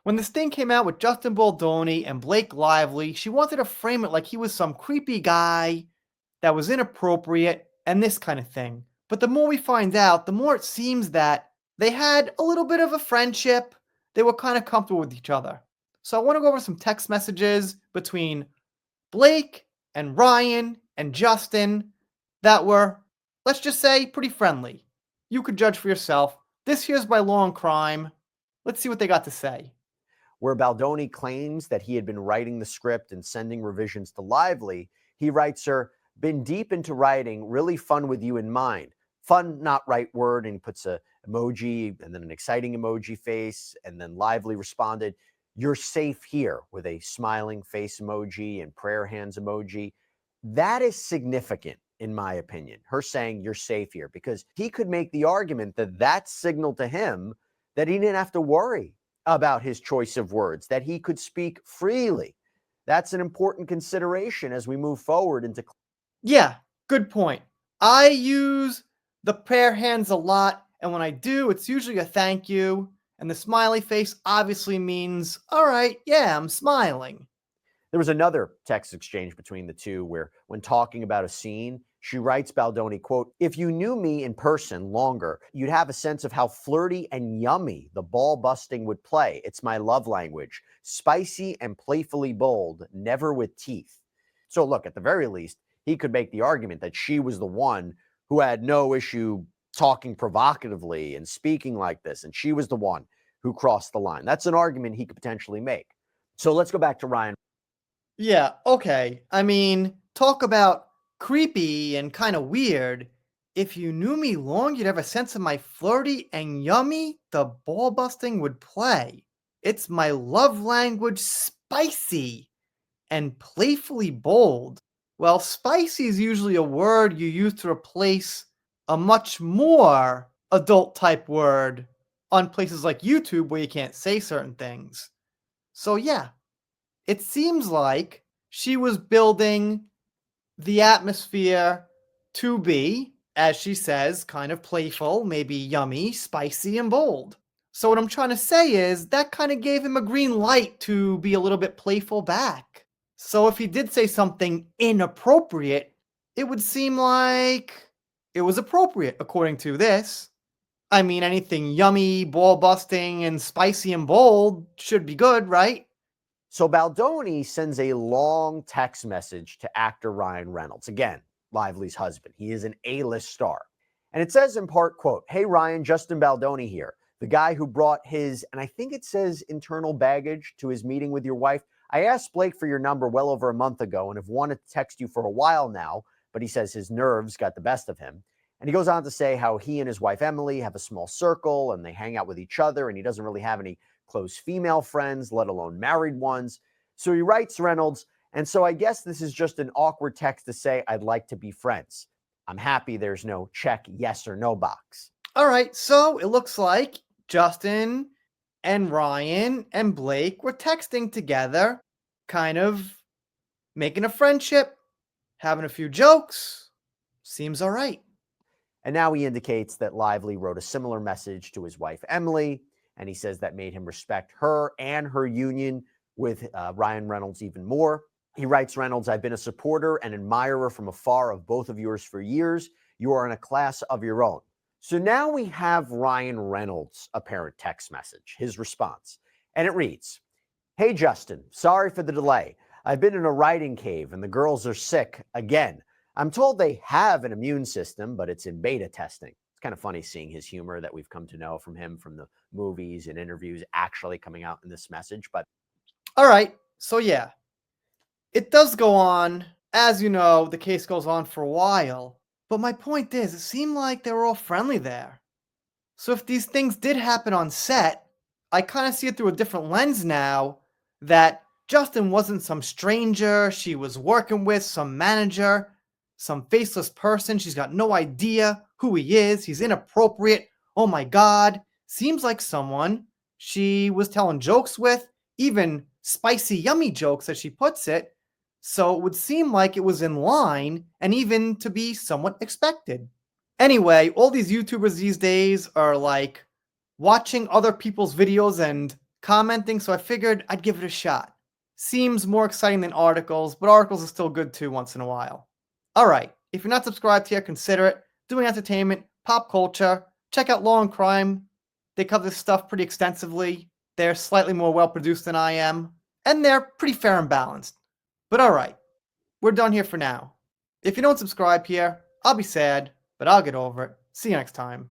When this thing came out with Justin Baldoni and Blake Lively, she wanted to frame it like he was some creepy guy that was inappropriate and this kind of thing. But the more we find out, the more it seems that they had a little bit of a friendship. They were kind of comfortable with each other. So I want to go over some text messages between Blake and Ryan and Justin that were, let's just say, pretty friendly. You could judge for yourself. This here's my long crime. Let's see what they got to say. Where Baldoni claims that he had been writing the script and sending revisions to Lively, he writes her, "Been deep into writing, really fun with you in mind. Fun, not right word," and he puts a emoji and then an exciting emoji face, and then Lively responded, "You're safe here," with a smiling face emoji and prayer hands emoji. That is significant, in my opinion, her saying you're safe here, because he could make the argument that that signaled to him that he didn't have to worry about his choice of words, that he could speak freely. That's an important consideration as we move forward into. Yeah, good point. I use the prayer hands a lot, and when I do, it's usually a thank you. And the smiley face obviously means, all right, yeah, I'm smiling. There was another text exchange between the two where, when talking about a scene, she writes Baldoni, quote, "If you knew me in person longer, you'd have a sense of how flirty and yummy the ball busting would play. It's my love language. Spicy and playfully bold, never with teeth." So look, at the very least, he could make the argument that she was the one who had no issue talking provocatively and speaking like this, and she was the one who crossed the line. That's an argument he could potentially make. So let's go back to Ryan. Yeah, okay. I mean, talk about creepy and kind of weird. If you knew me long, you'd have a sense of my flirty and yummy the ball busting would play. It's my love language, spicy and playfully bold. Well, spicy is usually a word you use to replace a much more adult type word on places like YouTube where you can't say certain things. So, yeah, it seems like she was building the atmosphere to be, as she says, kind of playful, maybe yummy, spicy, and bold. So, what I'm trying to say is that kind of gave him a green light to be a little bit playful back. So, if he did say something inappropriate, it would seem like it was appropriate according to this. I mean, anything yummy, ball busting, and spicy and bold should be good, right? So Baldoni sends a long text message to actor Ryan Reynolds, again, Lively's husband. He is an A-list star. And it says in part, quote, "Hey Ryan, Justin Baldoni here, the guy who brought his," and I think it says internal baggage, "to his meeting with your wife. I asked Blake for your number well over a month ago and have wanted to text you for a while now," but he says his nerves got the best of him. And he goes on to say how he and his wife Emily have a small circle and they hang out with each other, and he doesn't really have any close female friends, let alone married ones. So he writes Reynolds, "And so I guess this is just an awkward text to say I'd like to be friends. I'm happy there's no check yes or no box." All right, so it looks like Justin and Ryan and Blake were texting together, kind of making a friendship, having a few jokes. Seems all right. And now he indicates that Lively wrote a similar message to his wife Emily, and he says that made him respect her and her union with Ryan Reynolds even more. He writes Reynolds, "I've been a supporter and admirer from afar of both of yours for years. You are in a class of your own." So now we have Ryan Reynolds' apparent text message, his response. And it reads, "Hey, Justin, sorry for the delay. I've been in a writing cave and the girls are sick again. I'm told they have an immune system, but it's in beta testing." It's kind of funny seeing his humor that we've come to know from him from the movies and interviews actually coming out in this message. But All right, so yeah, it does go on. As you know, the case goes on for a while. But my point is, it seemed like they were all friendly there. So if these things did happen on set, I kind of see it through a different lens now that Justin wasn't some stranger she was working with, some manager, some faceless person. She's got no idea who he is. He's inappropriate. Oh my God. Seems like someone she was telling jokes with, even spicy, yummy jokes, as she puts it. So it would seem like it was in line and even to be somewhat expected. Anyway, all these YouTubers these days are like watching other people's videos and commenting, so I figured I'd give it a shot. Seems more exciting than articles, but articles are still good too once in a while. Alright, if you're not subscribed here, consider it. Doing entertainment, pop culture, check out Law and Crime. They cover this stuff pretty extensively. They're slightly more well produced than I am, and they're pretty fair and balanced. But alright, we're done here for now. If you don't subscribe here, I'll be sad, but I'll get over it. See you next time.